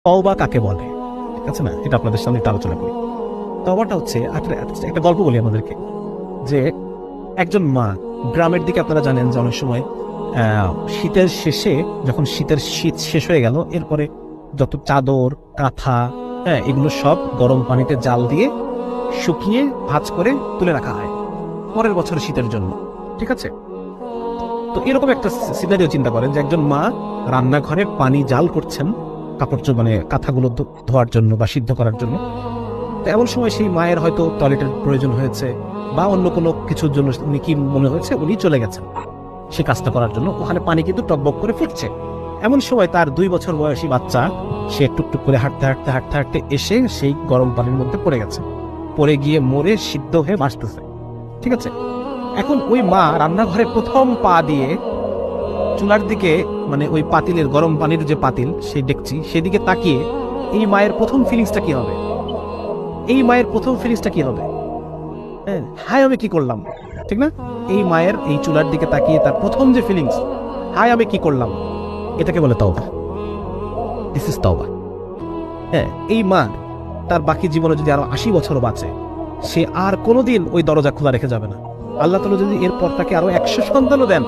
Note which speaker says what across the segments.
Speaker 1: তওবা কাকে বলে, ঠিক আছে না, এটা আপনাদের সামনে একটু আলোচনা করি। তওবাটা হচ্ছে একটা গল্প বলি আমাদেরকে, যে একজন মা, গ্রামের দিকে আপনারা জানেন যে অনেক সময় শীতের শেষে, যখন শীত শেষ হয়ে গেল, এরপরে যত চাদর কাঁথা, এগুলো সব গরম পানিতে জাল দিয়ে শুকিয়ে ভাঁজ করে তুলে রাখা হয় পরের বছর শীতের জন্য, ঠিক আছে। তো এরকম একটা সিনারিও চিন্তা করেন যে একজন মা রান্নাঘরে পানি জাল করছেন কাপড় মানে কাঁথাগুলো ধোয়ার জন্য বা সিদ্ধ করার জন্য। তো এমন সময় সেই মায়ের হয়তো টয়লেটের প্রয়োজন হয়েছে বা অন্য কোনো কিছুর জন্য উনি কি মনে হয়েছে উনি চলে গেছেন সে কাজটা করার জন্য। ওখানে পানি কিন্তু টকবক করে ফুটছে। এমন সময় তার 2 বছর বয়সী বাচ্চা, সে টুকটুক করে হাঁটতে হাঁটতে হাঁটতে হাঁটতে এসে সেই গরম পানির মধ্যে পড়ে গেছে, পড়ে গিয়ে মরে সিদ্ধ হয়ে ভাসতেছে, ঠিক আছে। এখন ওই মা রান্নাঘরে প্রথম পা দিয়ে চুলার দিকে, মানে ওই পাতিলের গরম পানির যে পাতিল, সেই ডেকচি, সেদিকে তাকিয়ে এই মায়ের প্রথম ফিলিংসটা কি হবে? এই মায়ের প্রথম ফিলিংসটা কি হবে? হায় আমি কি করলাম, ঠিক না? এই মায়ের এই চুলার দিকে তাকিয়ে তার প্রথম যে ফিলিংস, হায় আমি কি করলাম, এটাকে বলে তওবা। দিস ইজ তওবা। এই মা তার বাকি জীবনে যদি আরো 80 বছর বাঁচে, সে আর কোনোদিন ওই দরজা খোলা রেখে যাবে না। আল্লাহ তাআলা যদি এরপর তাকে আরো 100 সন্তানও দেন,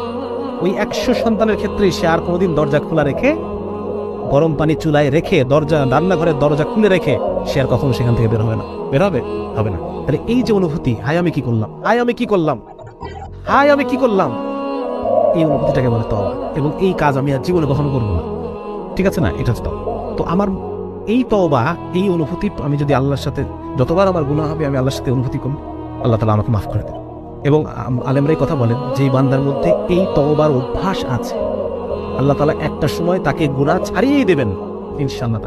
Speaker 1: ওই 100 সন্তানের ক্ষেত্রে সে আর কোনোদিন দরজা খোলা রেখে, গরম পানি চুলায় রেখে, রান্নাঘরের দরজা খুলে রেখে সে আর কখনো সেখান থেকে বের হবে না। বের হবে না। তাহলে এই যে অনুভূতি, হায় আমি কি করলাম, হায় আমি কি করলাম, হায় আমি কি করলাম, এই অনুভূতিটাকে বলে তওবা। এবং এই কাজ আমি আর জীবনে কখনো করবো না, ঠিক আছে না, এটা হচ্ছে তওবা। তো আমার এই তওবা, এই অনুভূতি, আমি যদি আল্লাহর সাথে, যতবার আমার গুনাহ হবে আমি আল্লাহর সাথে অনুভূতি করব, আল্লাহ তাআলা আমাকে মাফ করে দেবেন। এবং আলেমরাই কথা বলেন, যে বান্দার মধ্যে এই তওবার অভ্যাস আছে, আল্লাহ তাআলা একটা সময় তাকে গুনাহ ছাড়িয়ে দেবেন ইনশাআল্লাহ।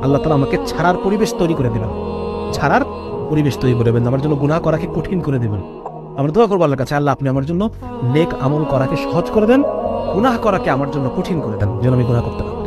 Speaker 1: আল্লাহ তাআলা আমাকে ছাড়ার পরিবেশ তৈরি করে দেবেন, ছাড়ার পরিবেশ তৈরি করে দেবেন, আমার জন্য গুনাহ করাকে কঠিন করে দেবেন। আমরা দোয়া করবো আল্লাহর কাছে, আল্লাহ আপনি আমার জন্য নেক আমল করাকে সহজ করে দেন, গুনাহ করাকে আমার জন্য কঠিন করে দেন, যেন আমি গুনাহ করতে পারি।